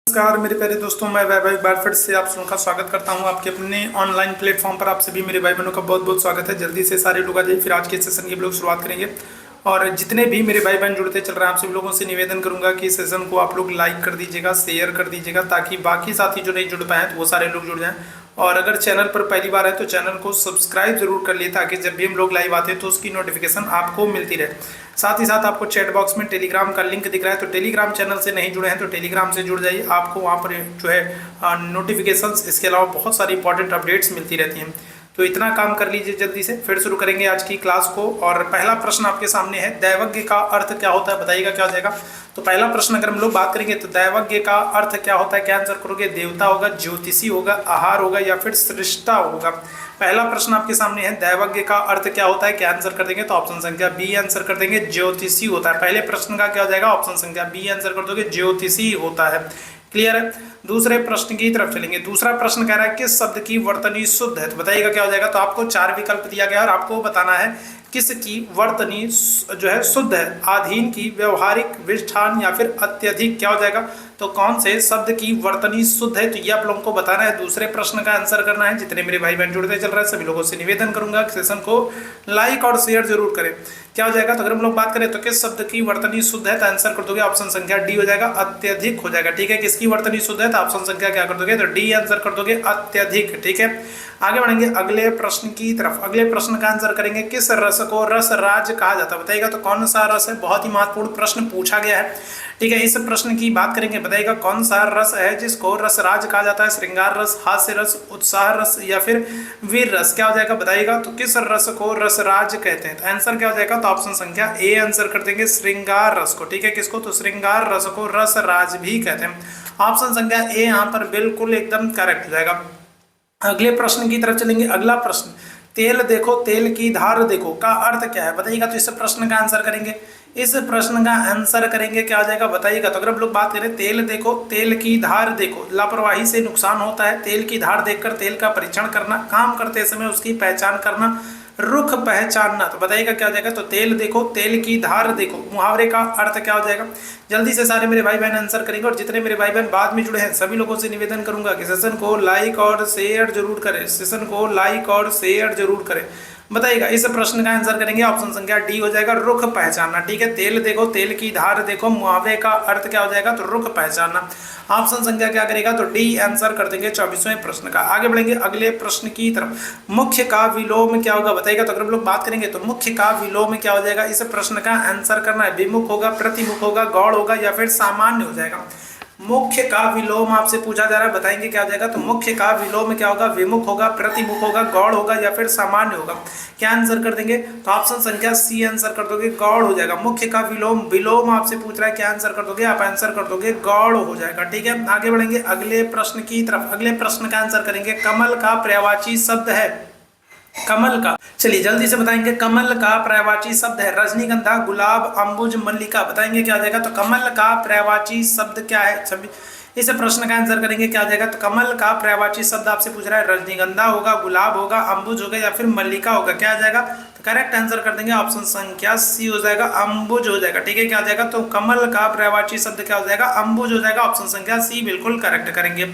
नमस्कार मेरे प्यारे दोस्तों, मैं वैभव एक बार फिर से आप सबका स्वागत करता हूं आपके अपने ऑनलाइन प्लेटफॉर्म पर। आप सभी मेरे भाई बहनों का बहुत बहुत स्वागत है। जल्दी से सारे लोग आ जाइए, फिर आज के सेशन की हम लोग शुरुआत करेंगे। और जितने भी मेरे भाई बहन जुड़ते चल रहे हैं, आप सभी लोगों से निवेदन करूंगा कि सेशन को आप लोग लाइक कर दीजिएगा, शेयर कर दीजिएगा, ताकि बाकी साथी जो नहीं जुड़ पाए तो वो सारे लोग जुड़ जाएं। और अगर चैनल पर पहली बार है तो चैनल को सब्सक्राइब जरूर कर लिए, ताकि जब भी हम लोग लाइव आते हैं तो उसकी नोटिफिकेशन आपको मिलती रहे। साथ ही साथ आपको चैट बॉक्स में टेलीग्राम का लिंक दिख रहा है, तो टेलीग्राम चैनल से नहीं जुड़े हैं तो टेलीग्राम से जुड़ जाइए। आपको वहाँ पर जो है नोटिफिकेशंस, इसके अलावा बहुत सारी इंपॉर्टेंट अपडेट्स मिलती रहती हैं। तो इतना काम कर लीजिए जल्दी से, फिर शुरू करेंगे आज की क्लास को। और पहला प्रश्न आपके सामने है, दैवज्ञ का अर्थ क्या होता है, बताइएगा क्या हो जाएगा। तो पहला प्रश्न अगर हम लोग बात करेंगे तो दैवज्ञ का अर्थ क्या होता है, क्या आंसर करोगे। देवता होगा, ज्योतिषी होगा, आहार होगा या फिर सृष्टा होगा। पहला प्रश्न आपके सामने है, दैवज्ञ का अर्थ क्या होता है, क्या आंसर कर देंगे। तो ऑप्शन संख्या बी आंसर कर देंगे, ज्योतिषी होता है। पहले प्रश्न का क्या हो जाएगा, ऑप्शन संख्या बी आंसर कर दोगे, ज्योतिषी होता है। क्लियर है। दूसरे प्रश्न की तरफ चलेंगे। दूसरा प्रश्न कह रहा है किस शब्द की वर्तनी शुद्ध है, तो बताइएगा क्या हो जाएगा। तो आपको चार विकल्प दिया गया और आपको बताना है किसकी वर्तनी जो है शुद्ध है, आधीन की, व्यवहारिक, विष्ठान या फिर अत्यधिक। क्या हो जाएगा, तो कौन से शब्द की वर्तनी शुद्ध है, तो ये आप लोगों को बताना है। दूसरे प्रश्न का आंसर करना है। जितने मेरे भाई बहन जुड़ते चल रहे हैं सभी लोगों से निवेदन करूंगा कि सेशन को लाइक और शेयर जरूर करें। क्या हो जाएगा, तो अगर हम लोग बात करें तो किस शब्द की वर्तनी शुद्ध है, तो आंसर कर दोगे ऑप्शन संख्या डी हो जाएगा, अत्यधिक हो जाएगा। ठीक है, किसकी वर्तनी शुद्ध है, तो ऑप्शन संख्या क्या कर दोगे, तो डी आंसर कर दोगे, अत्यधिक। ठीक है, आगे बढ़ेंगे अगले प्रश्न की तरफ। अगले प्रश्न का आंसर करेंगे, किस रस को रस राज कहा जाता है, बताइएगा। तो कौन सा रस है, बहुत ही महत्वपूर्ण प्रश्न पूछा गया है। ठीक है, इस प्रश्न की बात करेंगे, बताइएगा कौन सा रस है जिसको रसराज कहा जाता है। श्रृंगार रस, हास्य रस, उत्साह रस या फिर वीर रस। क्या हो जाएगा, बताइएगा। तो किस रस को रसराज कहते हैं, तो आंसर क्या हो जाएगा, तो ऑप्शन संख्या ए आंसर कर देंगे, श्रृंगार रस को। ठीक है, किसको, तो श्रृंगार रस को रसराज भी कहते हैं। ऑप्शन संख्या ए यहाँ पर बिल्कुल एकदम करेक्ट हो जाएगा। अगले प्रश्न की तरफ चलेंगे। अगला प्रश्न, तेल देखो तेल की धार देखो का अर्थ क्या है, बताइएगा। तो इस प्रश्न का आंसर करेंगे, इस प्रश्न का आंसर करेंगे, क्या आ जाएगा, बताइएगा। तो अगर हम लोग बात करें, तेल देखो तेल की धार देखो, लापरवाही से नुकसान होता है। तेल की धार देखकर तेल का परीक्षण करना, काम करते समय उसकी पहचान करना, रुख पहचानना। तो बताइएगा क्या हो जाएगा, तो तेल देखो तेल की धार देखो मुहावरे का अर्थ क्या हो जाएगा। जल्दी से सारे मेरे भाई बहन आंसर करेंगे। और जितने मेरे भाई बहन बाद में जुड़े हैं सभी लोगों से निवेदन करूंगा कि सेशन को लाइक और शेयर जरूर करें, सेशन को लाइक और शेयर जरूर करें। बताइएगा, इस प्रश्न का आंसर करेंगे, ऑप्शन संख्या डी हो जाएगा, रुख पहचानना। ठीक है, तेल देखो तेल की धार देखो मुहावरे का अर्थ क्या हो जाएगा, तो रुख पहचानना। ऑप्शन संख्या क्या करेगा, तो डी आंसर कर देंगे 24वें प्रश्न का। आगे बढ़ेंगे अगले प्रश्न की तरफ। मुख्य का विलोम क्या होगा, बताइएगा। तो अगर हम लोग बात करेंगे तो मुख्य का विलोम क्या हो जाएगा, इस प्रश्न का आंसर करना है। विमुख होगा, प्रतिमुख होगा, गौड़ होगा या फिर सामान्य हो जाएगा। मुख्य का विलोम आपसे पूछा जा रहा है, बताएंगे क्या हो जाएगा। तो मुख्य का विलोम क्या होगा, विमुख होगा, प्रतिमुख होगा, गौड़ होगा या फिर सामान्य होगा। क्या आंसर कर देंगे, तो ऑप्शन संख्या सी आंसर कर दोगे, गौड़ हो जाएगा। मुख्य का विलोम, विलोम आपसे पूछ रहा है, क्या आंसर कर दोगे, आप आंसर कर दोगे गौड़ हो जाएगा। ठीक है, आगे बढ़ेंगे अगले प्रश्न की तरफ। अगले प्रश्न का आंसर करेंगे, कमल का पर्यायवाची शब्द है, कमल का, चलिए जल्दी से बताएंगे। कमल का पर्यायवाची शब्द है रजनीगंधा, गुलाब, अंबुज, मल्लिका। बताएंगे क्या आ जाएगा, तो कमल का पर्यायवाची शब्द क्या है। सभी इस प्रश्न का आंसर करेंगे, क्या आ जाएगा। तो कमल का पर्यायवाची शब्द आपसे पूछ रहा है, रजनीगंधा होगा, गुलाब होगा, अंबुज होगा या फिर मल्लिका होगा। क्या आ जाएगा, तो करेक्ट आंसर कर देंगे, ऑप्शन संख्या सी हो जाएगा, अंबुज हो जाएगा। ठीक है, क्या आ जाएगा, तो कमल का पर्यायवाची शब्द क्या हो जाएगा, अंबुज हो जाएगा। ऑप्शन संख्या सी बिल्कुल करेक्ट करेंगे।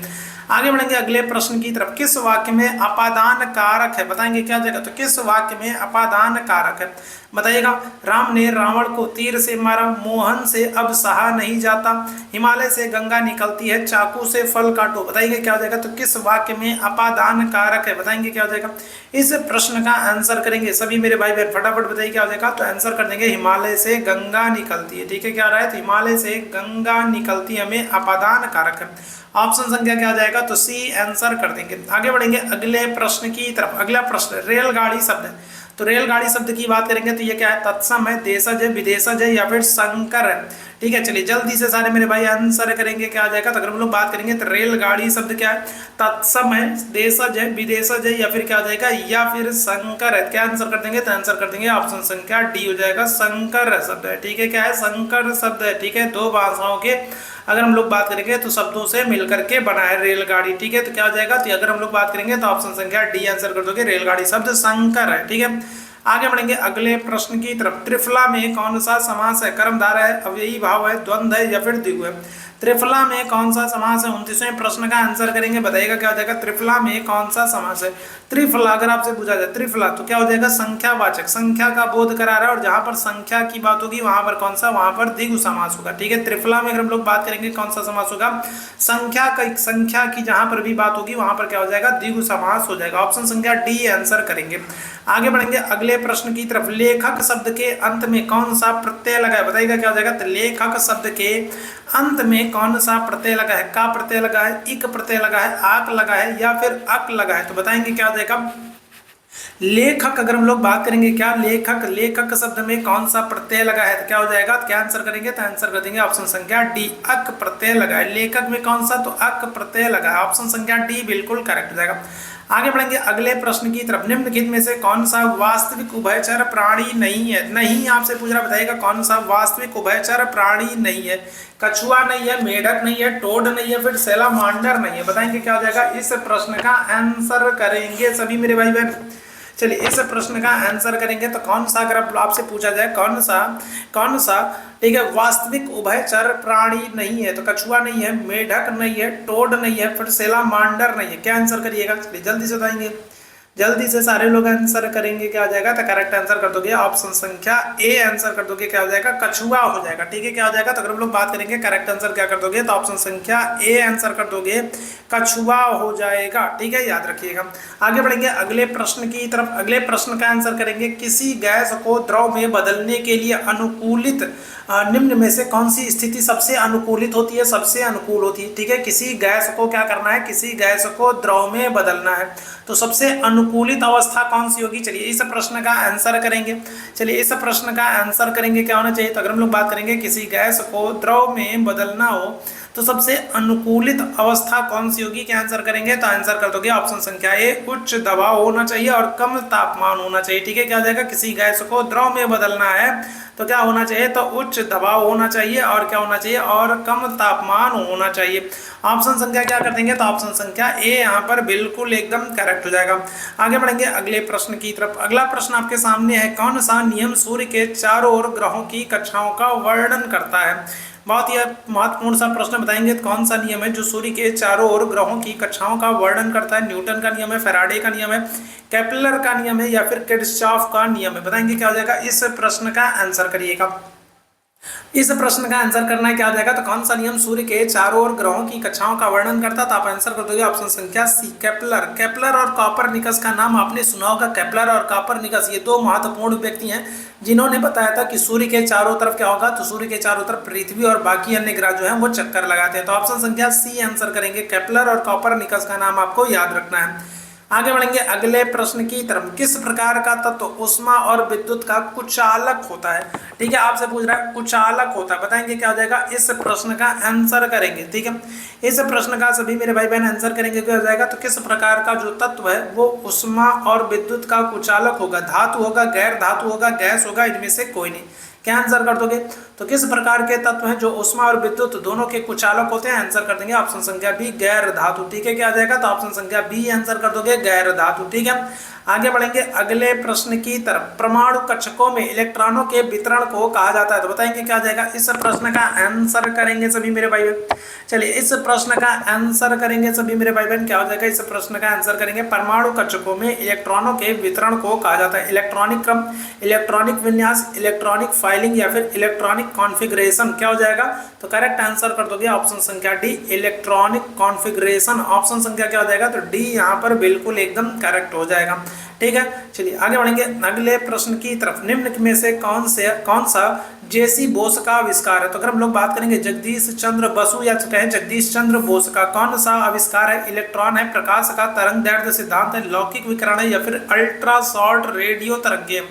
आगे बढ़ेंगे अगले प्रश्न की तरफ। किस वाक्य में अपादान कारक है, बताएंगे क्या हो जाएगा। तो किस वाक्य में अपादान कारक है, बताइएगा। राम ने रावण को तीर से मारा, मोहन से अब सहा नहीं जाता, हिमालय से गंगा निकलती है, चाकू से फल काटो। बताइए क्या हो जाएगा, तो किस वाक्य में अपादान कारक है, बताएंगे क्या हो जाएगा। इस प्रश्न का आंसर करेंगे सभी मेरे भाई बहन, फटाफट बताइए क्या हो जाएगा। तो आंसर कर देंगे, हिमालय से गंगा निकलती है। ठीक है, क्या आ रहा है, तो हिमालय से गंगा निकलती है में अपादान कारक है। ऑप्शन संख्या क्या आ जाएगा, तो सी आंसर कर देंगे। आगे बढ़ेंगे अगले प्रश्न की तरफ। अगला प्रश्न रेलगाड़ी शब्द है, तो रेलगाड़ी शब्द की बात करेंगे तो ये क्या है, तत्सम है, देशज है, विदेशज है या फिर संकर है। ठीक है, चलिए जल्दी से सारे मेरे भाई आंसर करेंगे, क्या आ जाएगा। तो अगर हम लोग बात करेंगे तो रेलगाड़ी शब्द क्या है, तत्सम है, देशज है, विदेशज है या फिर क्या आ जाएगा, या फिर संकर है। क्या आंसर कर देंगे, तो आंसर कर देंगे ऑप्शन संख्या डी हो जाएगा, संकर शब्द है। ठीक है, क्या है, संकर शब्द है। ठीक है, दो भाषाओं के अगर हम लोग बात करेंगे तो शब्दों से मिलकर के बना है रेलगाड़ी। ठीक है, तो क्या हो जाएगा, तो अगर हम लोग बात करेंगे तो ऑप्शन संख्या डी आंसर कर दोगे, रेलगाड़ी शब्द संकर है। ठीक है, आगे बढ़ेंगे अगले प्रश्न की तरफ। त्रिफला में कौन सा समास है, कर्मधारय है, अव्ययी भाव है, द्वंद्व है या फिर द्विगु है। त्रिफला में कौन सा समास है? 29वें प्रश्न का आंसर करेंगे, बताइएगा क्या हो जाएगा। त्रिफला में कौन सा समास है? त्रिफला अगर आपसे पूछा जाए त्रिफला तो क्या हो जाएगा? संख्यावाचक, संख्या का बोध करा रहा है, और जहां पर संख्या की बात होगी वहां पर कौन सा? वहां पर द्विगु समास होगा। ठीक है, त्रिफला में अगर हम लोग बात करेंगे कौन सा समास होगा? संख्या की जहां पर भी बात होगी वहां पर क्या हो जाएगा? द्विगु समास हो जाएगा। ऑप्शन संख्या डी आंसर करेंगे। आगे बढ़ेंगे अगले प्रश्न की तरफ। लेखक शब्द के अंत में कौन सा प्रत्यय लगा है? बताइएगा क्या हो जाएगा। तो लेखक शब्द के अंत में कौन सा प्रत्यय लगा है? का प्रत्यय लगा है, इक प्रत्यय लगा है, आक लगा है या फिर अक लगा है? तो बताएंगे क्या हो जाएगा। लेखक अगर हम लोग बात करेंगे क्या लेखक, लेखक शब्द में कौन सा प्रत्यय लगा है? तो क्या हो जाएगा? क्या आंसर करेंगे? तो आंसर कर देंगे ऑप्शन संख्या डी, अक प्रत्यय लगा है। लेखक में कौन सा? तो अक प्रत्यय लगा है। ऑप्शन संख्या डी बिल्कुल करेक्ट हो जाएगा। आगे बढ़ेंगे अगले प्रश्न की तरफ। निम्नलिखित में से कौन सा वास्तविक उभयचर प्राणी नहीं है? नहीं आपसे पूछ रहा, बताइएगा कौन सा वास्तविक उभयचर प्राणी नहीं है? कछुआ नहीं है, मेढक नहीं है, टोड नहीं है, फिर सैलामांडर नहीं है। बताएंगे क्या हो जाएगा। इस प्रश्न का आंसर करेंगे सभी मेरे भाई बहन। चलिए इस प्रश्न का आंसर करेंगे तो कौन सा, अगर आपसे पूछा जाए कौन सा ठीक है वास्तविक उभयचर प्राणी नहीं है? तो कछुआ नहीं है, मेढक नहीं है, टोड नहीं है, फिर सैलामांडर नहीं है। क्या आंसर करिएगा? चलिए जल्दी से बताएंगे, जल्दी से सारे लोग आंसर करेंगे। क्या हो जाएगा? तो करेक्ट आंसर कर दोगे ऑप्शन संख्या ए आंसर कर दोगे। क्या हो जाएगा? कछुआ हो जाएगा। ठीक है, क्या हो जाएगा? तो अगर हम लोग बात करेंगे करेक्ट आंसर क्या कर दोगे? तो ऑप्शन संख्या ए आंसर कर दोगे, कछुआ हो जाएगा। ठीक है, याद रखिएगा। आगे बढ़ेंगे अगले प्रश्न की तरफ। अगले प्रश्न का आंसर करेंगे। किसी गैस को द्रव में बदलने के लिए अनुकूलित निम्न में से कौन सी स्थिति सबसे अनुकूलित होती है? सबसे अनुकूल होती है। ठीक है, किसी गैस को क्या करना है? किसी गैस को द्रव में बदलना है, तो सबसे अनुकूलित अवस्था कौन सी होगी? चलिए इस प्रश्न का आंसर करेंगे। चलिए इस प्रश्न का आंसर करेंगे क्या होना चाहिए? तो अगर हम लोग बात करेंगे किसी गैस को द्रव में बदलना हो तो सबसे अनुकूलित अवस्था कौन सी होगी? क्या आंसर करेंगे? तो आंसर कर दोगे ऑप्शन संख्या ए, उच्च दबाव होना चाहिए और कम तापमान होना चाहिए। ठीक है, क्या हो जाएगा? किसी गैस को द्रव में बदलना है तो क्या होना चाहिए? तो उच्च दबाव होना चाहिए और क्या होना चाहिए? और कम तापमान होना चाहिए। ऑप्शन संख्या क्या कर देंगे? तो ऑप्शन संख्या ए यहाँ पर बिल्कुल एकदम करेक्ट हो जाएगा। आगे बढ़ेंगे अगले प्रश्न की तरफ। अगला प्रश्न आपके सामने है। कौन सा नियम सूर्य के चारों ओर ग्रहों की कक्षाओं का वर्णन करता है? बहुत ही महत्वपूर्ण सा प्रश्न। बताएंगे कौन सा नियम है जो सूर्य के चारों ओर ग्रहों की कक्षाओं का वर्णन करता है? न्यूटन का नियम है, फैराडे का नियम है, केपलर का नियम है या फिर किरचॉफ का नियम है? बताएंगे क्या हो जाएगा। इस प्रश्न का आंसर करिएगा। इस प्रश्न का आंसर करना है क्या हो जाएगा। तो कौन सा नियम सूर्य के चारों ओर ग्रहों की कक्षाओं का वर्णन करता है? तो आप आंसर कर दोगे ऑप्शन संख्या सी, केपलर। केपलर और कॉपरनिकस का नाम आपने सुना होगा। केपलर और कॉपरनिकस ये दो महत्वपूर्ण व्यक्ति हैं जिन्होंने बताया था कि सूर्य के चारों तरफ क्या होगा। तो सूर्य के चारों तरफ पृथ्वी और बाकी अन्य ग्रह जो है वो चक्कर लगाते हैं। तो ऑप्शन संख्या सी आंसर करेंगे। केपलर और कॉपरनिकस का नाम आपको याद रखना है। आगे बढ़ेंगे अगले प्रश्न की तरफ। किस प्रकार का तत्व उष्मा और विद्युत का कुचालक होता है? ठीक है, आपसे पूछ रहा है कुचालक होता है। बताएंगे क्या हो जाएगा। इस प्रश्न का आंसर करेंगे। ठीक है, इस प्रश्न का सभी मेरे भाई बहन आंसर करेंगे। क्या हो जाएगा। तो किस प्रकार का जो तत्व है वो उष्मा और विद्युत का कुचालक होगा? धातु होगा, गैर धातु होगा, गैस होगा, इनमें से कोई नहीं। क्या आंसर कर दोगे। तो किस प्रकार के तत्व हैं जो उष्मा और विद्युत दोनों के कुचालक होते हैं? आंसर कर देंगे ऑप्शन संख्या बी, गैर धातु। ठीक है, क्या आ जाएगा। तो ऑप्शन संख्या बी आंसर कर दोगे, गैर धातु। ठीक है, आगे बढ़ेंगे अगले प्रश्न की तरफ। परमाणु कक्षकों में इलेक्ट्रॉनों के वितरण को कहा जाता है? तो बताएंगे क्या आ जाएगा। इस प्रश्न का आंसर करेंगे सभी मेरे भाई बहन। चलिए इस प्रश्न का आंसर करेंगे सभी मेरे भाई बहन। क्या हो जाएगा। इस प्रश्न का आंसर करेंगे। परमाणु कक्षकों में इलेक्ट्रॉनों के वितरण को कहा जाता है इलेक्ट्रॉनिक क्रम, इलेक्ट्रॉनिक विन्यास, इलेक्ट्रॉनिक फाइलिंग या फिर इलेक्ट्रॉनिक कॉन्फ़िगरेशन। क्या हो जाएगा। तो करेक्ट आंसर कर दोगे ऑप्शन संख्या डी, इलेक्ट्रॉनिक कॉन्फ़िगरेशन। ऑप्शन संख्या क्या हो जाएगा। तो डी यहाँ पर बिल्कुल एकदम करेक्ट हो जाएगा। ठीक है, चलिए आगे बढ़ेंगे अगले प्रश्न की तरफ। निम्न में से कौन सा जेसी बोस का आविष्कार है? तो अगर हम लोग बात करेंगे जगदीश चंद्र बसु या कहें जगदीश चंद्र बोस का कौन सा आविष्कार है? इलेक्ट्रॉन है, प्रकाश का तरंग दैर्ध्य सिद्धांत है, लौकिक विकिरण है या फिर अल्ट्रा शॉर्ट रेडियो तरंगे?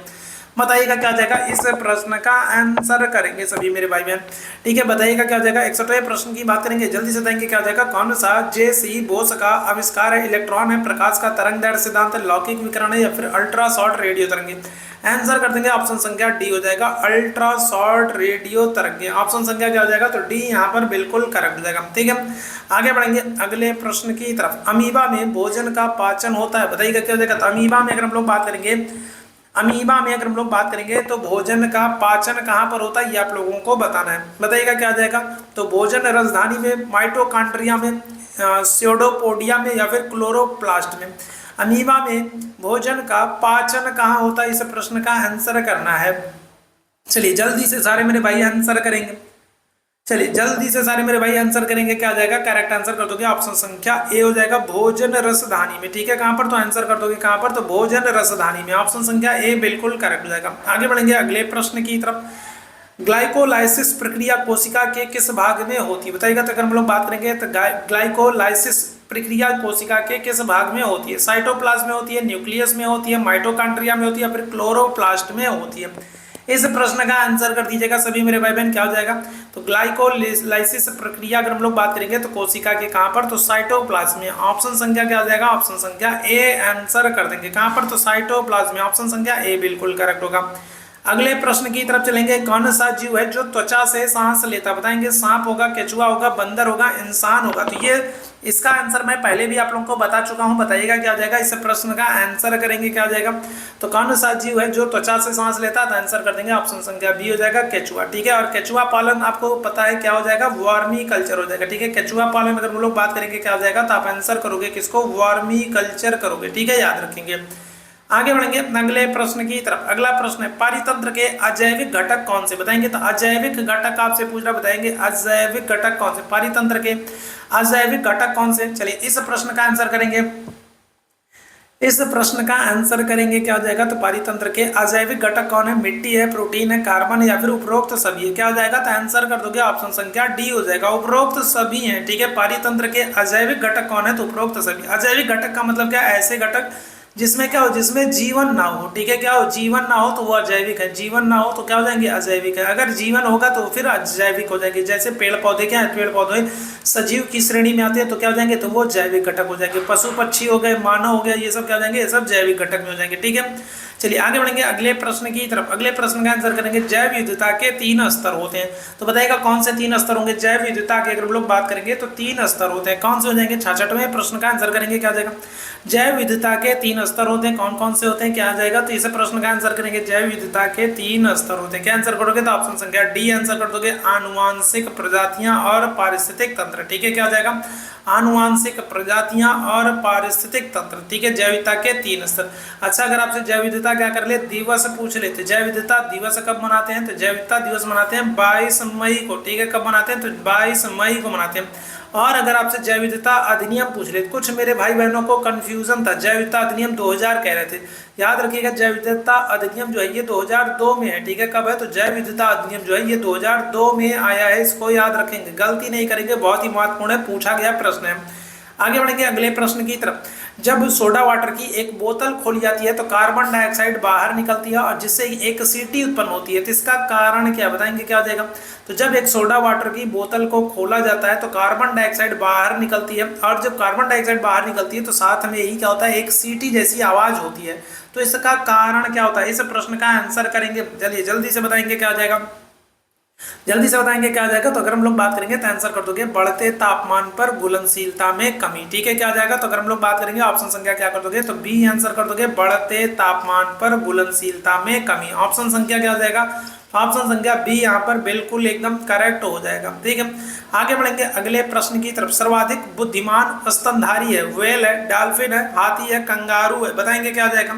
बताइएगा क्या हो जाएगा। इस प्रश्न का आंसर करेंगे सभी मेरे भाई बहन। ठीक है, बताइएगा क्या हो जाएगा। 61वें प्रश्न की बात करेंगे, जल्दी से बताएंगे क्या हो जाएगा। कौन सा जेसी बोस का आविष्कार है? इलेक्ट्रॉन है, प्रकाश का तरंग दैर्ध्य सिद्धांत है, लौकिक विकिरण है या फिर अल्ट्रा शॉर्ट रेडियो तरंगे? आंसर कर देंगे ऑप्शन संख्या डी हो जाएगा, अल्ट्रा शॉर्ट रेडियो तरंगे। ऑप्शन संख्या क्या हो जाएगा। तो डी यहाँ पर बिल्कुल करेक्ट हो जाएगा। ठीक है, आगे बढ़ेंगे अगले प्रश्न की तरफ। अमीबा में भोजन का पाचन होता है? बताइएगा क्या हो जाएगा। तो अमीबा में अगर हम लोग बात करेंगे अमीबा में अगर हम लोग बात करेंगे तो भोजन का पाचन कहाँ पर होता है, ये आप लोगों को बताना है। बताइएगा क्या आ जाएगा। तो भोजन राजधानी में, माइटोकॉन्ड्रिया में, स्यूडोपोडिया में या फिर क्लोरोप्लास्ट में। अमीबा में भोजन का पाचन कहाँ होता है, इस प्रश्न का आंसर करना है। चलिए जल्दी से सारे मेरे भाई आंसर करेंगे। चलिए जल्दी से सारे मेरे भाई आंसर करेंगे। क्या आ जाएगा, करेक्ट आंसर कर दोगे ऑप्शन संख्या ए हो जाएगा, भोजन रसधानी में। ठीक है, कहां पर, तो आंसर कर दोगे कहां पर, तो भोजन रसधानी में। ऑप्शन संख्या ए बिल्कुल करेक्ट हो जाएगा। आगे बढ़ेंगे अगले प्रश्न की तरफ। ग्लाइकोलाइसिस प्रक्रिया कोशिका के किस भाग में होती है, बताइएगा। तो अगर हम लोग बात करेंगे तो ग्लाइकोलाइसिस प्रक्रिया कोशिका के किस भाग में होती है। साइटोप्लाज्म में होती है, न्यूक्लियस में होती है, माइटोकॉन्ड्रिया में होती है, फिर क्लोरोप्लास्ट में होती है। इस प्रश्न का आंसर कर दीजिएगा सभी मेरे भाई बहन। क्या हो जाएगा, तो ग्लाइकोलाइसिस प्रक्रिया अगर हम लोग बात करेंगे तो कोशिका के कहां पर, तो साइटोप्लाज्म में। ऑप्शन संख्या क्या हो जाएगा, ऑप्शन संख्या ए आंसर कर देंगे। कहां पर, तो साइटोप्लाज्म में। ऑप्शन संख्या ए बिल्कुल करेक्ट होगा। अगले प्रश्न की तरफ चलेंगे। कौन सा जीव है जो त्वचा से सांस लेता, बताएंगे। सांप होगा, केचुआ होगा, बंदर होगा, इंसान होगा। तो ये इसका आंसर मैं पहले भी आप लोगों को बता चुका हूं। बताइएगा क्या हो जाएगा, इस प्रश्न का आंसर करेंगे। क्या हो जाएगा, तो कौन सा जीव है जो त्वचा से सांस लेता है, तो आंसर कर देंगे ऑप्शन संख्या बी हो जाएगा, केचुआ। ठीक है, और केचुआ पालन आपको पता है क्या हो जाएगा, वर्मी कल्चर हो जाएगा। ठीक है, केचुआ पालन अगर हम लोग बात करेंगे क्या हो जाएगा, तो आप आंसर करोगे किसको, वर्मी कल्चर करोगे। ठीक है, याद रखेंगे। आगे बढ़ेंगे अगले प्रश्न की तरफ। अगला प्रश्न है, पारितंत्र के अजैविक घटक कौन से, बताएंगे। तो अजैविक घटक आपसे पूछ रहा, बताएंगे अजैविक घटक कौन से, पारितंत्र के अजैविक घटक कौन से। चलिए इस प्रश्न का आंसर करेंगे। इस प्रश्न का आंसर करेंगे क्या हो जाएगा, तो पारितंत्र के अजैविक घटक कौन है, मिट्टी है, प्रोटीन है, कार्बन या फिर उपरोक्त सभी है। क्या हो जाएगा, तो आंसर कर दोगे ऑप्शन संख्या डी हो जाएगा, उपरोक्त सभी हैं। ठीक है, पारितंत्र के अजैविक घटक कौन है, तो उपरोक्त सभी। अजैविक घटक का मतलब क्या, ऐसे घटक जिसमें क्या हो, जिसमें जीवन ना हो। ठीक है, क्या हो, जीवन ना हो तो वो अजैविक है, जीवन ना हो तो क्या हो जाएंगे, अजैविक है। अगर जीवन होगा तो फिर अजैविक हो जाएंगे। जैसे पेड़ पौधे, क्या है, पेड़ पौधे सजीव की श्रेणी में आते हैं तो क्या हो जाएंगे, तो वो जैविक घटक हो जाएंगे। पशु पक्षी हो गए, मानव हो गया, ये सब क्या हो जाएंगे, ये सब जैविक घटक में हो जाएंगे। ठीक है, चलिए आगे बढ़ेंगे अगले प्रश्न की तरफ। अगले प्रश्न का आंसर करेंगे। जैव विविधता के 3 स्तर होते हैं, तो बताइएगा कौन से 3 स्तर होंगे। जैव विविधता के अगर हम लोग बात करेंगे तो 3 स्तर होते हैं, कौन से हो जाएंगे। 66वें प्रश्न का आंसर करेंगे। क्या हो जाएगा, जैव विविधता के 3 स्तर होते हैं, कौन कौन से होते हैं, क्या आ जाएगा, तो इस प्रश्न का आंसर करेंगे। जैव विविधता के 3 स्तर होते हैं। क्या आंसर करोगे, तो ऑप्शन संख्या डी आंसर कर दोगे, आनुवांशिक प्रजातियां और पारिस्थितिक तंत्र। ठीक है, क्या हो जाएगा, आनुवांशिक प्रजातियां और पारिस्थितिक तंत्र। ठीक है, जैव विविधता के 3 स्तर। अच्छा, अगर आपसे जैव विविधता क्या कर ले, दिवस पूछ लेते। जैव विविधता दिवस कब मनाते हैं, तो जैव विविधता दिवस मनाते हैं 22 मई को। ठीक है, कब मनाते हैं, तो 22 मई को मनाते हैं। और अगर आपसे जैव विविधता अधिनियम पूछ ले, कुछ मेरे भाई बहनों को कंफ्यूजन था, जैव विविधता अधिनियम 2000 कह रहे थे। याद रखिएगा, जैव विविधता अधिनियम जो है ये 2002 में है। ठीक है, कब है, तो जैव विविधता अधिनियम जो है ये 2002 में आया है। इसको याद रखेंगे, गलती नहीं करेंगे, बहुत ही महत्वपूर्ण है, पूछा गया प्रश्न है। आगे बढ़ेंगे अगले प्रश्न की तरफ। जब सोडा वाटर की एक बोतल खोली जाती है तो कार्बन डाइऑक्साइड बाहर निकलती है और जिससे एक सीटी उत्पन्न होती है, तो इसका कारण क्या, बताएंगे। क्या हो जाएगा, तो जब एक सोडा वाटर की बोतल को खोला जाता है तो कार्बन डाइऑक्साइड बाहर निकलती है, और जब कार्बन डाइऑक्साइड बाहर निकलती है तो साथ में यही क्या होता है, एक सीटी जैसी आवाज होती है। तो इसका कारण क्या होता है, इस प्रश्न का आंसर करेंगे। चलिए जल्दी से बताएंगे क्या हो जाएगा, जल्दी से बताएंगे क्या आ जाएगा। तो अगर हम लोग बात करेंगे तो आंसर कर दोगे, बढ़ते तापमान पर घुलनशीलता में कमी। ठीक है, क्या आ जाएगा, तो अगर हम लोग बात करेंगे ऑप्शन संख्या क्या कर दोगे, तो बी आंसर कर दोगे, बढ़ते तापमान पर घुलनशीलता में कमी। ऑप्शन संख्या क्या आ जाएगा, ऑप्शन संख्या बी यहाँ पर बिल्कुल एकदम करेक्ट हो जाएगा। ठीक है, आगे बढ़ेंगे अगले प्रश्न की तरफ। सर्वाधिक बुद्धिमान स्तनधारी है, व्हेल है, डॉल्फिन है, हाथी है, कंगारू है, बताएंगे क्या आ जाएगा।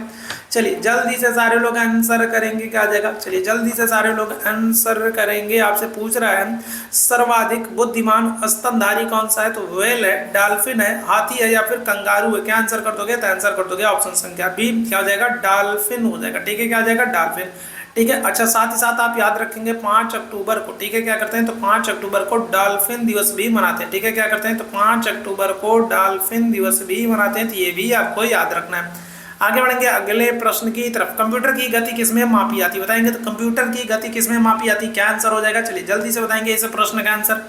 चलिए जल्दी से सारे लोग आंसर करेंगे। क्या आ जाएगा, चलिए जल्दी से सारे लोग आंसर करेंगे। आपसे पूछ रहा है सर्वाधिक बुद्धिमान स्तनधारी कौन सा है, तो व्हेल है, डॉल्फिन है, हाथी है या फिर कंगारू है। क्या आंसर कर दोगे, तो आंसर कर दोगे ऑप्शन संख्या बी, क्या हो जाएगा, डॉल्फिन हो जाएगा। ठीक है, क्या आ जाएगा, डॉल्फिन। ठीक है, अच्छा साथ ही साथ आप याद रखेंगे 5 अक्टूबर को, ठीक है, क्या करते हैं, तो 5 अक्टूबर को डॉल्फिन दिवस भी मनाते हैं। ठीक है, क्या करते हैं, तो 5 अक्टूबर को डॉल्फिन दिवस भी मनाते हैं, तो ये भी आपको याद रखना है। आगे बढ़ेंगे अगले प्रश्न की तरफ। कंप्यूटर की गति किसमें मापी जाती है, बताएंगे। तो कंप्यूटर की गति किसमें मापी जाती है, क्या आंसर हो जाएगा, चलिए जल्दी से बताएंगे इस प्रश्न का आंसर।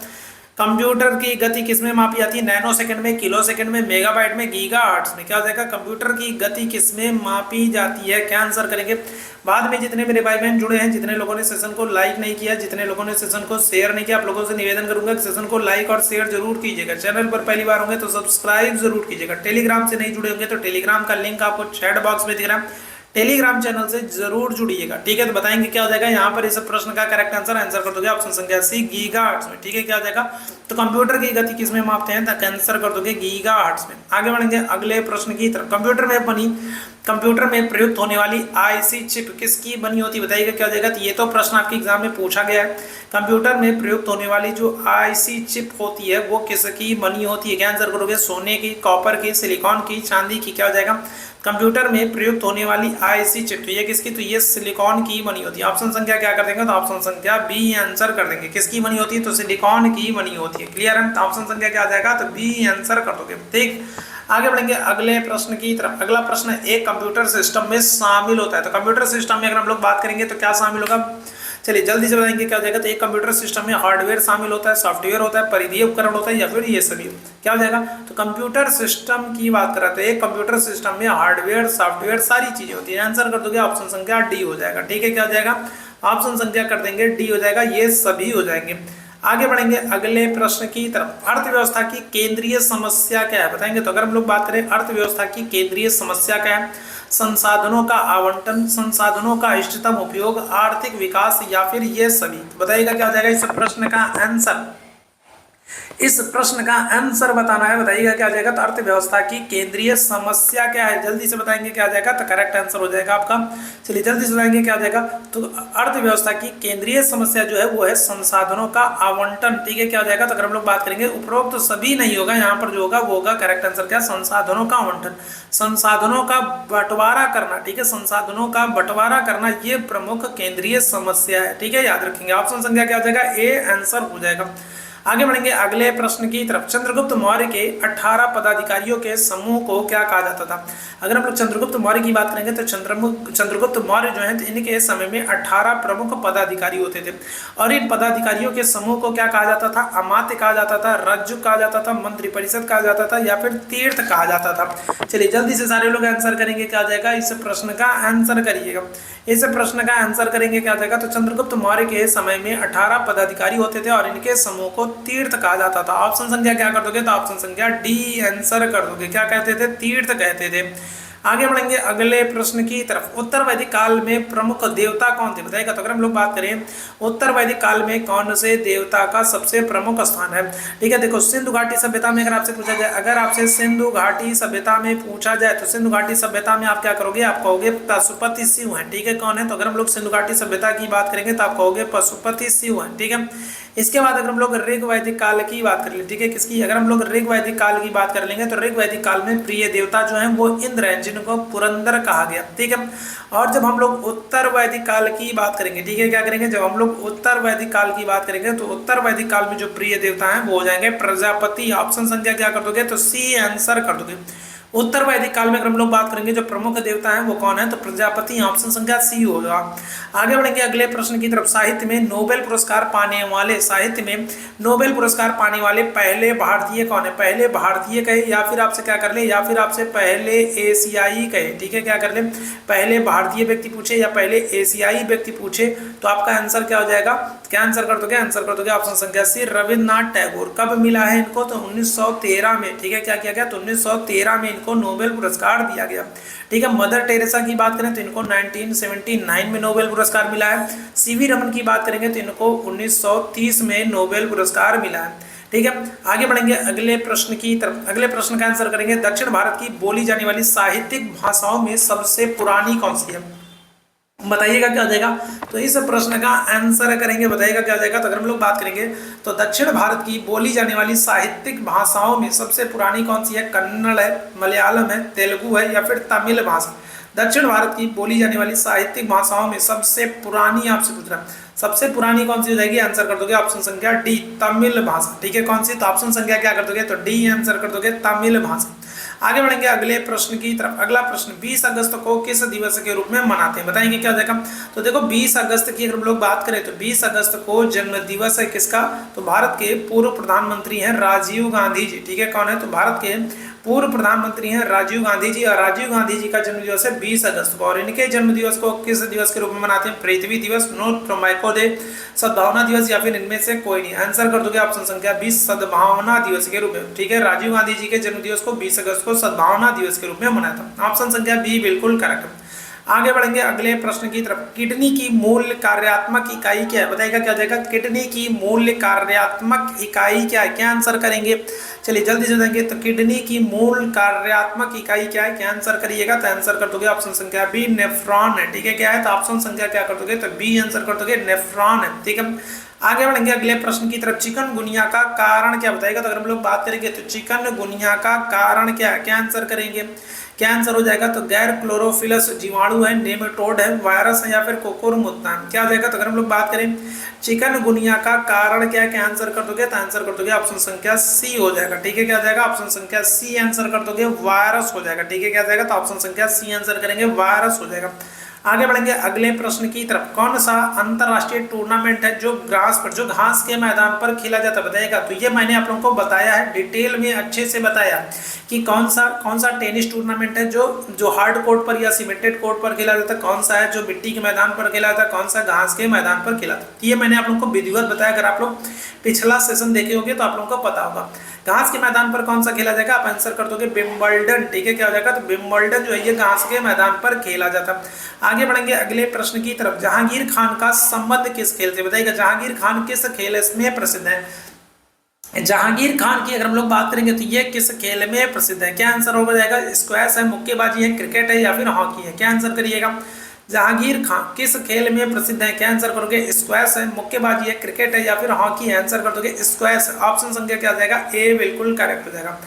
कंप्यूटर की गति किसमें मापी जाती है, नैनो सेकंड में, किलो सेकंड में, मेगाबाइट में, गीगाहर्ट्ज में। क्या हो जाएगा, कंप्यूटर की गति किसमें मापी जाती है, क्या आंसर करेंगे। बाद में जितने मेरे भाई बहन जुड़े हैं, जितने लोगों ने सेशन को लाइक नहीं किया, जितने लोगों ने सेशन को शेयर नहीं किया, आप लोगों से निवेदन करूंगा कि सेशन को लाइक और शेयर जरूर कीजिएगा। चैनल पर पहली बार होंगे तो सब्सक्राइब जरूर कीजिएगा। टेलीग्राम से नहीं जुड़े होंगे तो टेलीग्राम का लिंक आपको चैट बॉक्स में दिख रहा है, टेलीग्राम चैनल से जरूर जुड़िएगा, ठीक है। तो बताएंगे क्या हो जाएगा यहाँ पर इस प्रश्न का करेक्ट आंसर कर दोगे ऑप्शन संख्या सी गीगाहर्ट्ज में, ठीक है। क्या हो जाएगा, तो कंप्यूटर की गति किस में मापते हैं, तो आंसर कर दोगे गीगाहर्ट्ज में। आगे बढ़ेंगे अगले प्रश्न की तरफ। कंप्यूटर में प्रयुक्त होने वाली आईसी चिप किसकी बनी होती है, बताइएगा क्या हो जाएगा। तो ये तो प्रश्न आपके एग्जाम में पूछा गया है। कंप्यूटर में प्रयुक्त होने वाली जो आईसी चिप होती है वो किसकी बनी होती है, क्या आंसर करोगे, सोने की, कॉपर की, सिलिकॉन की, चांदी की। क्या हो जाएगा, कंप्यूटर में प्रयुक्त होने वाली आईसी चिप, तो ये किसकी, तो ये सिलिकॉन की बनी होती है। ऑप्शन संख्या क्या कर देंगे, तो ऑप्शन संख्या बी आंसर कर देंगे। किसकी बनी होती है, तो सिलिकॉन की बनी होती है। क्लियर है, तो ऑप्शन संख्या क्या आ जाएगा, तो बी आंसर कर दोगे, ठीक। आगे बढ़ेंगे अगले प्रश्न की तरफ। अगला प्रश्न एक कंप्यूटर सिस्टम में शामिल होता है। तो कंप्यूटर सिस्टम में अगर हम लोग बात करेंगे तो क्या शामिल होगा, चलिए जल्दी से बताएंगे क्या हो जाएगा। तो एक कंप्यूटर सिस्टम में हार्डवेयर शामिल होता है, सॉफ्टवेयर होता है, परिधीय उपकरण होता है, या फिर ये सभी। क्या हो जाएगा, तो कंप्यूटर सिस्टम की बात कर रहे थे, एक कंप्यूटर सिस्टम में हार्डवेयर, सॉफ्टवेयर सारी चीजें होती है। आंसर कर दोगे ऑप्शन संख्या डी हो जाएगा, ठीक है। क्या हो जाएगा, ऑप्शन संख्या कर देंगे डी हो जाएगा, ये सभी हो जाएंगे। आगे बढ़ेंगे अगले प्रश्न की तरफ। अर्थव्यवस्था की केंद्रीय समस्या क्या है, बताएंगे। तो अगर हम लोग बात करें अर्थव्यवस्था की केंद्रीय समस्या क्या है, संसाधनों का आवंटन, संसाधनों का इष्टतम उपयोग, आर्थिक विकास, या फिर ये सभी। तो बताइएगा क्या हो जाएगा इस प्रश्न का आंसर। इस प्रश्न का आंसर बताना है, बताइएगा क्या आ जाएगा। तो अर्थव्यवस्था की केंद्रीय समस्या क्या है, जल्दी से बताएंगे क्या आ जाएगा। तो करेक्ट आंसर हो जाएगा आपका, चलिए जल्दी से बताएंगे क्या आ जाएगा। तो अर्थव्यवस्था की केंद्रीय समस्या जो है वो है संसाधनों का आवंटन, ठीक है। क्या हो जाएगा, तो अगर हम लोग बात करेंगे उपरोक्त तो सभी नहीं होगा, यहाँ पर जो होगा वो होगा करेक्ट आंसर क्या, संसाधनों का आवंटन, संसाधनों का बंटवारा करना, ठीक है। संसाधनों का बंटवारा करना ये प्रमुख केंद्रीय समस्या है, ठीक है, याद रखेंगे। ऑप्शन संख्या क्या हो जाएगा, ए आंसर हो जाएगा। आगे बढ़ेंगे अगले प्रश्न की तरफ। चंद्रगुप्त मौर्य के 18 पदाधिकारियों के समूह को क्या कहा जाता था। अगर हम लोग चंद्रगुप्त मौर्य की बात करेंगे तो चंद्रगुप्त मौर्य जो है तो इनके समय में 18 प्रमुख पदाधिकारी होते थे, और इन पदाधिकारियों के समूह को क्या कहा जाता था, अमात्य कहा जाता था, रज्जुक कहा जाता था, मंत्रिपरिषद कहा जाता था, या फिर तीर्थ कहा जाता था। चलिए जल्दी से सारे लोग आंसर करेंगे, क्या आ जाएगा, इस प्रश्न का आंसर करिएगा। इस प्रश्न का आंसर करेंगे क्या आ जाएगा। तो चंद्रगुप्त मौर्य के समय में 18 पदाधिकारी होते थे और इनके समूह को तीर्थ कहा जाता था। ऑप्शन संख्या क्या कर दोगे, तो ऑप्शन संख्या डी आंसर कर दोगे। क्या कहते थे, तीर्थ कहते थे। आगे बढ़ेंगे अगले प्रश्न की तरफ। उत्तर वैदिक काल में प्रमुख देवता कौन थे, बताइएगा। तो अगर हम लोग बात करें उत्तर वैदिक काल में कौन से देवता का सबसे प्रमुख स्थान है, ठीक है। देखो सिंधु घाटी सभ्यता में अगर आपसे पूछा जाए, अगर आपसे सिंधु घाटी सभ्यता में पूछा जाए तो सिंधु घाटी सभ्यता में आप क्या करोगे, आप कहोगे पशुपति शिव है, ठीक है। कौन है, तो अगर हम लोग सिंधु घाटी सभ्यता की बात करेंगे तो आप कहोगे पशुपति शिव है, ठीक है। इसके बाद अगर हम लोग ऋग वैदिक काल की बात कर ले, ठीक है, किसकी, अगर हम लोग ऋग वैदिक काल की बात कर लेंगे तो ऋग वैदिक काल में प्रिय देवता जो है वो इंद्र है, जिनको पुरंदर कहा गया, ठीक है। और जब हम लोग उत्तर वैदिक काल की बात करेंगे, ठीक है, क्या करेंगे, जब हम लोग उत्तर वैदिक काल की बात करेंगे तो उत्तर वैदिक काल में जो प्रिय देवता हैं वो हो जाएंगे प्रजापति। ऑप्शन संख्या क्या कर दोगे, तो सी आंसर कर दोगे। उत्तर वैदिक काल में अगर हम लोग बात करेंगे जो प्रमुख देवता हैं वो कौन है, तो प्रजापति। ऑप्शन संख्या सी होगा। आगे बढ़ेंगे अगले प्रश्न की तरफ। साहित्य में नोबेल पुरस्कार पाने वाले, साहित्य में नोबेल पुरस्कार पाने वाले पहले भारतीय कौन है, पहले भारतीय कहे या फिर आपसे क्या कर ले, या फिर आपसे पहले एशियाई कहे, ठीक है। क्या कर ले, पहले भारतीय व्यक्ति पूछे या पहले एशियाई व्यक्ति पूछे तो आपका आंसर क्या हो जाएगा, क्या आंसर कर दोगे, आंसर कर दोगे ऑप्शन संख्या सी रविन्द्रनाथ टैगोर। कब मिला है इनको, तो 1913 में, ठीक है। क्या किया गया, तो 1913 में इनको नोबेल पुरस्कार दिया गया, ठीक है। मदर टेरेसा की बात करें तो इनको 1979 में नोबेल पुरस्कार मिला है। सीवी रमन की बात करेंगे तो इनको 1930 में नोबेल पुरस्कार मिला है, ठीक है। आगे बढ़ेंगे अगले प्रश्न की तरफ। अगले प्रश्न का आंसर करेंगे दक्षिण भारत की बोली जाने वाली साहित्यिक भाषाओं में सबसे पुरानी कौन सी है, बताइएगा क्या हो जाएगा। तो इस प्रश्न का आंसर करेंगे, बताइएगा क्या हो जाएगा। तो अगर हम लोग बात करेंगे तो दक्षिण भारत की बोली जाने वाली साहित्यिक भाषाओं में सबसे पुरानी कौन सी है, कन्नड़ है, मलयालम है, तेलुगु है, या फिर तमिल भाषा। दक्षिण भारत की बोली जाने वाली साहित्यिक भाषाओं में सबसे पुरानी आपसे पूछ रहा है, सबसे पुरानी कौन सी हो जाएगी, आंसर कर दोगे ऑप्शन संख्या डी तमिल भाषा, ठीक है। कौन सी, तो ऑप्शन संख्या क्या कर दोगे, तो डी आंसर कर दोगे तमिल भाषा। आगे बढ़ेंगे अगले प्रश्न की तरफ। अगला प्रश्न 20 अगस्त को किस दिवस के रूप में मनाते हैं, बताएंगे क्या हो जाएगा। तो देखो 20 अगस्त की अगर हम लोग बात करें तो 20 अगस्त को जन्म दिवस है किसका, तो भारत के पूर्व प्रधानमंत्री हैं राजीव गांधी जी, ठीक है। कौन है, तो भारत के पूर्व प्रधानमंत्री हैं राजीव गांधी जी, और राजीव गांधी जी का जन्म दिवस है 20 अगस्त को। और इनके जन्म दिवस को किस दिवस के रूप में मनाते हैं, पृथ्वी दिवस, नोट टोमैको डे, सद्भावना दिवस, या फिर इनमें से कोई नहीं। आंसर कर दोगे ऑप्शन संख्या 20 सद्भावना दिवस के रूप में, ठीक है। राजीव गांधी जी के जन्म दिवस को 20 अगस्त को सद्भावना दिवस के रूप में मनाया था। ऑप्शन संख्या बी बिल्कुल करेक्ट। आगे बढ़ेंगे अगले प्रश्न की तरफ। किडनी की मूल कार्यात्मक इकाई क्या है, बताइएगा क्या हो जाएगा। किडनी की मूल कार्यात्मक इकाई क्या है, क्या आंसर करेंगे। चलिए जल्दी से देंगे। तो किडनी की मूल कार्यात्मक इकाई क्या है, क्या आंसर करिएगा। तो आंसर कर दोगे ऑप्शन संख्या बी, नेफ्रॉन है। ठीक है, क्या है, तो ऑप्शन संख्या क्या कर दोगे, तो बी आंसर कर दोगे, नेफ्रॉन है। ठीक है, आगे बढ़ेंगे अगले प्रश्न की तरफ। चिकनगुनिया का कारण क्या बताएगा। तो अगर हम लोग बात करेंगे तो चिकनगुनिया का कारण क्या है, क्या आंसर करेंगे। क्या आंसर हो जाएगा, तो गैर क्लोरोफिलस जीवाणु है, नेमेटोड है, वायरस है, या फिर कोकुरमुत्ता है। क्या हो जाएगा, तो अगर हम लोग बात करें चिकनगुनिया का कारण क्या है, क्या आंसर कर दोगे। तो आंसर कर दोगे ऑप्शन संख्या सी हो जाएगा। ठीक है, क्या हो जाएगा, ऑप्शन संख्या सी आंसर कर दोगे, वायरस हो जाएगा। ठीक है, क्या हो जाएगा, तो ऑप्शन संख्या सी आंसर करेंगे, वायरस हो जाएगा। आगे बढ़ेंगे अगले प्रश्न की तरफ। कौन सा अंतरराष्ट्रीय टूर्नामेंट है जो घास के मैदान पर खेला जाता है, बताएगा। तो ये मैंने आप लोगों को बताया है, डिटेल में अच्छे से बताया कि कौन सा टेनिस टूर्नामेंट है जो हार्ड कोर्ट पर या सीमेंटेड कोर्ट पर खेला जाता है, कौन सा है जो मिट्टी के मैदान पर खेला जाता है, कौन सा घास के मैदान पर खेला जाता है। ये मैंने आप लोगों को विधिवत बताया। अगर आप लोग पिछला सेशन देखे होंगे तो आप लोगों को पता होगा। घास के मैदान पर कौन सा खेला जाएगा, आप आंसर कर दोगे विंबलडन। ठीक है, क्या हो जाएगा, तो विंबलडन जो है ये घास के मैदान पर खेला जाता है। आगे बढ़ेंगे अगले प्रश्न की तरफ। जहांगीर खान का संबंध किस खेल से, बताइएगा। जहांगीर खान किस खेल में प्रसिद्ध है। जहांगीर खान की अगर हम लोग बात करेंगे तो ये किस खेल में प्रसिद्ध है, क्या आंसर हो जाएगा। स्क्वैश है, मुक्केबाजी है, क्रिकेट है, या फिर हॉकी है, क्या आंसर करिएगा। जहांगीर खान किस खेल में प्रसिद्ध है, क्या आंसर करोगे। स्क्वैश है, मुक्केबाजी है, क्रिकेट है, या फिर हॉकी है, आंसर कर दोगे स्क्वैश। ऑप्शन संख्या क्या हो जाएगा, ए बिल्कुल करेक्ट हो जाएगा।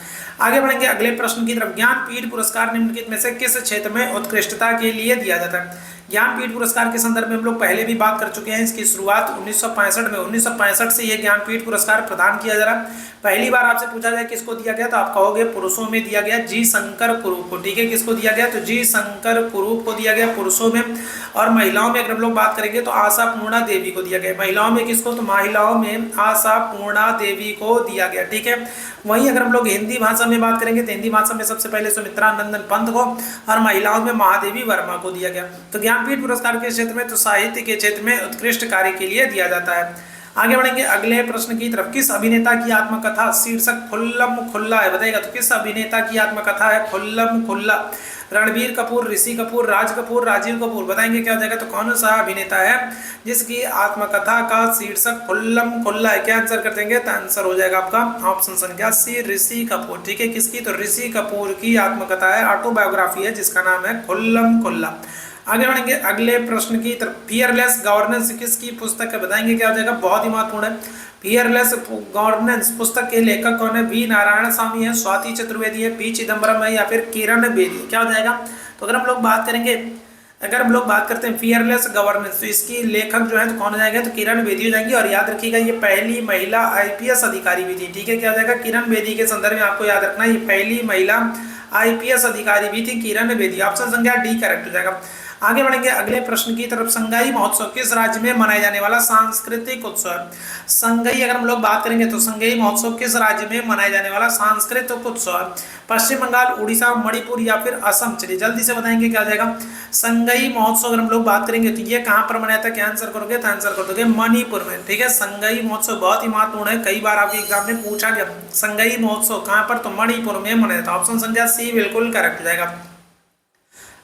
आगे बढ़ेंगे अगले प्रश्न की तरफ। ज्ञानपीठ पुरस्कार निम्नलिखित में से किस क्षेत्र में उत्कृष्टता के लिए दिया जाता है। ज्ञानपीठ पुरस्कार के संदर्भ में हम लोग पहले भी बात कर चुके हैं। इसकी शुरुआत 1965 में, 1965 से यह ज्ञानपीठ पुरस्कार प्रदान किया जा रहा है। पहली बार आपसे पूछा जाए किसको दिया गया, तो आप कहोगे पुरुषों में दिया गया, जी शंकर कुरूप को। ठीक है, किसको दिया गया, तो जी शंकर कुरूप को दिया गया पुरुषों में। और महिलाओं में अगर हम लोग बात करेंगे तो आशा पूर्णा देवी को दिया गया। महिलाओं में किसको, तो महिलाओं में आशा पूर्णा देवी को दिया गया। ठीक है, वहीं अगर हम लोग हिंदी भाषा में बात करेंगे तो हिंदी भाषा में सबसे पहले सुमित्रा नंदन पंत को, और महिलाओं में महादेवी वर्मा को दिया गया। तो ज्ञानपीठ पुरस्कार के क्षेत्र में, तो साहित्य के क्षेत्र में उत्कृष्ट कार्य के लिए दिया जाता है। आगे बढ़ेंगे अगले प्रश्न की तरफ। किस अभिनेता की आत्मकथा शीर्षक खुल्लम खुल्ला है, बताइएगा। तो किस अभिनेता की आत्मकथा है खुल्लम खुल्ला। रणबीर कपूर, ऋषि कपूर, राज कपूर, राजीव कपूर, बताएंगे क्या हो जाएगा। तो कौन सा अभिनेता है जिसकी आत्मकथा का शीर्षक खुल्लम खुल्ला है, क्या आंसर कर देंगे। तो आंसर हो जाएगा आपका ऑप्शन संख्या सी, ऋषि कपूर। ठीक है, किसकी, तो ऋषि कपूर की आत्मकथा है, ऑटोबायोग्राफी है, जिसका नाम है खुल्लम खुल्ला। आगे बढ़ेंगे अगले प्रश्न की तरफ। फियरलेस गवर्नेंस किसकी पुस्तक है, बताएंगे क्या हो जाएगा। बहुत ही महत्वपूर्ण है। फियरलेस गवर्नेंस पुस्तक के लेखक कौन है। वी नारायण स्वामी है, स्वाति चतुर्वेदी है, पी चिदम्बरम है, या फिर किरण बेदी, क्या हो जाएगा। तो अगर हम लोग बात करेंगे, अगर हम लोग बात करते हैं फियरलेस गवर्नेंस, तो इसकी लेखक जो है तो कौन हो जाएगा, तो किरण बेदी हो जाएंगी। और याद रखिएगा ये पहली महिला आईपीएस अधिकारी भी थी। ठीक है, क्या हो जाएगा, किरण बेदी के संदर्भ में आपको याद रखना, ये पहली महिला आईपीएस अधिकारी भी थी, किरण बेदी। ऑप्शन संख्या डी करेक्ट हो जाएगा। आगे बढ़ेंगे अगले प्रश्न की तरफ। संगाई महोत्सव किस राज्य में मनाया जाने वाला सांस्कृतिक उत्सव है। संगाई अगर हम लोग बात करेंगे तो संगाई महोत्सव किस राज्य में मनाया जाने वाला सांस्कृतिक उत्सव है। पश्चिम बंगाल, उड़ीसा, मणिपुर, या फिर असम। चलिए जल्दी से बताएंगे क्या हो जाएगा। संगाई महोत्सव अगर हम लोग बात करेंगे तो ये कहाँ पर मनाया था, क्या आंसर करोगे। तो आंसर कर दोगे मणिपुर में। ठीक है, संगाई महोत्सव बहुत ही महत्वपूर्ण है, कई बार आपके एग्जाम में पूछा गया। संगाई महोत्सव कहाँ पर, तो मणिपुर में मनाया था। ऑप्शन संख्या सी बिल्कुल करेक्ट हो जाएगा।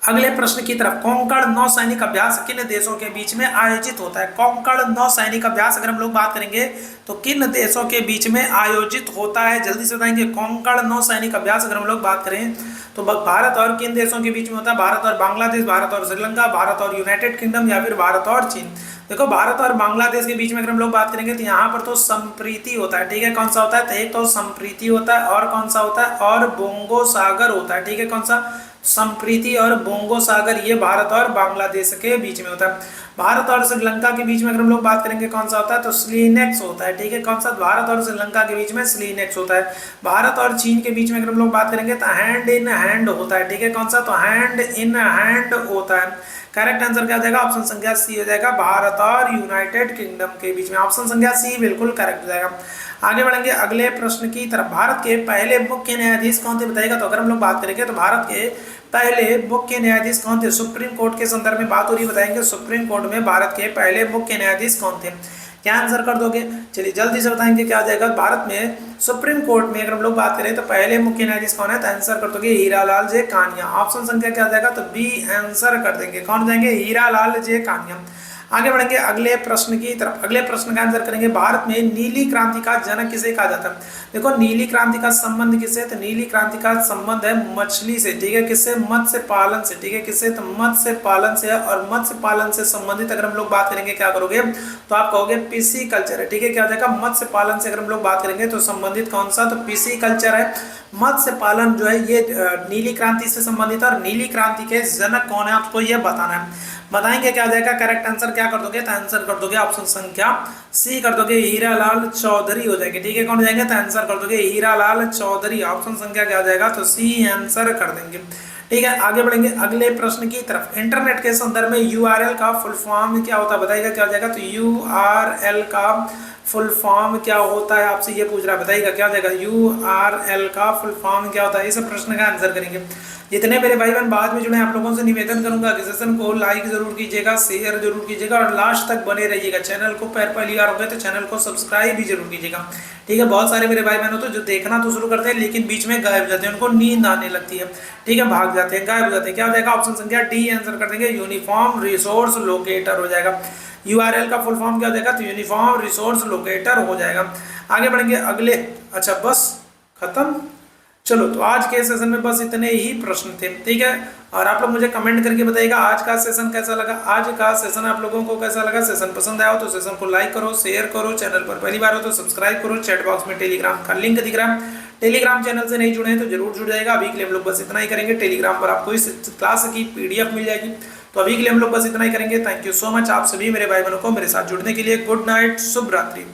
अगले प्रश्न की तरफ। कोंकण नौसैनिक अभ्यास किन देशों के बीच में आयोजित होता है। कोंकण नौसैनिक अभ्यास अगर हम लोग बात करेंगे तो किन देशों के बीच में आयोजित होता है, जल्दी से बताएंगे। कोंकण नौसैनिक अभ्यास अगर हम लोग बात करें तो भारत और किन देशों के बीच में होता है। भारत और बांग्लादेश, भारत और श्रीलंका, भारत और यूनाइटेड किंगडम, या फिर भारत और चीन। देखो भारत और बांग्लादेश के बीच में अगर हम लोग बात करेंगे तो यहाँ पर तो संप्रीति होता है। ठीक है, कौन सा होता है, तो एक तो संप्रीति होता है, और कौन सा होता है, और बोंगो सागर होता है। ठीक है, कौन सा, संप्रीति और बोंगो सागर, ये भारत और बांग्लादेश के बीच में होता है। भारत और श्रीलंका के बीच में अगर हम लोग बात करेंगे कौन सा होता है, तो स्लीनेक्स होता है। ठीक है, कौन सा, भारत और श्रीलंका के बीच में स्लीनेक्स होता है। भारत और चीन के बीच में अगर हम लोग बात करेंगे तो हैंड इन हैंड होता है। ठीक है, कौन सा, तो हैंड इन हैंड होता है। करेक्ट आंसर क्या हो जाएगा, ऑप्शन संख्या सी हो जाएगा, भारत और यूनाइटेड किंगडम के बीच में। ऑप्शन संख्या सी बिल्कुल करेक्ट हो जाएगा। आगे बढ़ेंगे अगले प्रश्न की तरफ। भारत के पहले मुख्य न्यायाधीश कौन थे, बताइएगा। तो अगर हम लोग बात करेंगे तो भारत के पहले मुख्य न्यायाधीश कौन थे। सुप्रीम कोर्ट के संदर्भ में बात हो रही, बताएंगे सुप्रीम कोर्ट में भारत के पहले मुख्य न्यायाधीश कौन थे। क्या आंसर कर दोगे? चलिए जल्दी से बताएंगे क्या आ जाएगा। भारत में सुप्रीम कोर्ट में अगर हम लोग बात करें तो पहले मुख्य न्यायाधीश कौन है? तो आंसर कर दोगे हीरालाल जे कानिया। ऑप्शन संख्या क्या आ जाएगा? तो बी आंसर कर देंगे। कौन जाएंगे? हीरालाल जे कानिया। आगे बढ़ेंगे अगले प्रश्न की तरफ। अगले प्रश्न का आंसर करेंगे, भारत में नीली क्रांति का जनक किसे कहा जाता है? देखो नीली क्रांति का संबंध किससे? तो नीली क्रांति का संबंध है मछली से, ठीक है। किससे? मत्स्य पालन से, ठीक है। किससे? तो मत्स्य पालन से। और मत्स्य पालन से संबंधित अगर हम लोग बात करेंगे क्या करोगे? तो आप कहोगे पीसी कल्चर है, ठीक है। क्या हो जाएगा? मत्स्य पालन से अगर हम लोग बात करेंगे तो संबंधित कौन सा? तो पीसी कल्चर है। मत्स्य पालन जो है ये नीली क्रांति से संबंधित है। और नीली क्रांति के जनक कौन है आपको ये बताना है। बताएंगे क्या आ जाएगा? करेक्ट आंसर क्या कर दोगे? तो आंसर कर दोगे ऑप्शन संख्या सी कर दोगे, हीरालाल चौधरी हो जाएगी, ठीक है। कौन हो जाएंगे? तो आंसर कर दोगे हीरालाल चौधरी। ऑप्शन संख्या क्या आ जाएगा? तो सी आंसर कर देंगे, ठीक है। आगे बढ़ेंगे अगले प्रश्न की तरफ। इंटरनेट के संदर्भ में यूआरएल का फुल फॉर्म क्या होता है? बताइएगा क्या हो जाएगा? तो यूआरएल का फुल फॉर्म क्या होता है? आपसे ये पूछ रहा है, बताइएगा क्या हो जाएगा? यूआरएल का फुल फॉर्म क्या होता है? इस प्रश्न का आंसर करेंगे। जितने मेरे भाई बहन बाद में जुड़े आप लोगों से निवेदन करूंगा कि सेशन को लाइक जरूर कीजिएगा, शेयर जरूर कीजिएगा और लास्ट तक बने रहिएगा। चैनल को पहली बार हो गए तो चैनल को सब्सक्राइब भी जरूर कीजिएगा, ठीक है। बहुत सारे मेरे भाई बहन होते हैं जो देखना तो शुरू करते हैं लेकिन बीच में गायब हो जाते हैं, उनको नींद आने लगती है, ठीक है, भाग जाते हैं, गायब हो जाते हैं। क्या हो जाएगा? ऑप्शन संख्या डी आंसर कर देंगे, यूनिफॉर्म रिसोर्स लोकेटर हो जाएगा। यूआरएल का फुल फॉर्म क्या हो जाएगा? तो यूनिफॉर्म रिसोर्स लोकेटर हो जाएगा। आगे बढ़ेंगे अगले। अच्छा बस खत्म। चलो तो आज के सेशन में बस इतने ही प्रश्न थे, ठीक है। और आप लोग मुझे कमेंट करके बताइएगा आज का सेशन कैसा लगा। आज का सेशन आप लोगों को कैसा लगा? सेशन पसंद आया हो तो सेशन को लाइक करो, शेयर करो, चैनल पर पहली बार हो तो सब्सक्राइब करो। चैट बॉक्स में टेलीग्राम का लिंक दिख रहा है, टेलीग्राम चैनल से नहीं जुड़े हैं तो जरूर जुड़ जाएगा। अभी के लिए हम लोग बस इतना ही करेंगे। टेलीग्राम पर आपको इस क्लास की PDF मिल जाएगी। तो अभी के लिए हम लोग बस इतना ही करेंगे। थैंक यू सो मच आप सभी मेरे भाई बहनों को मेरे साथ जुड़ने के लिए। गुड नाइट, शुभ रात्रि।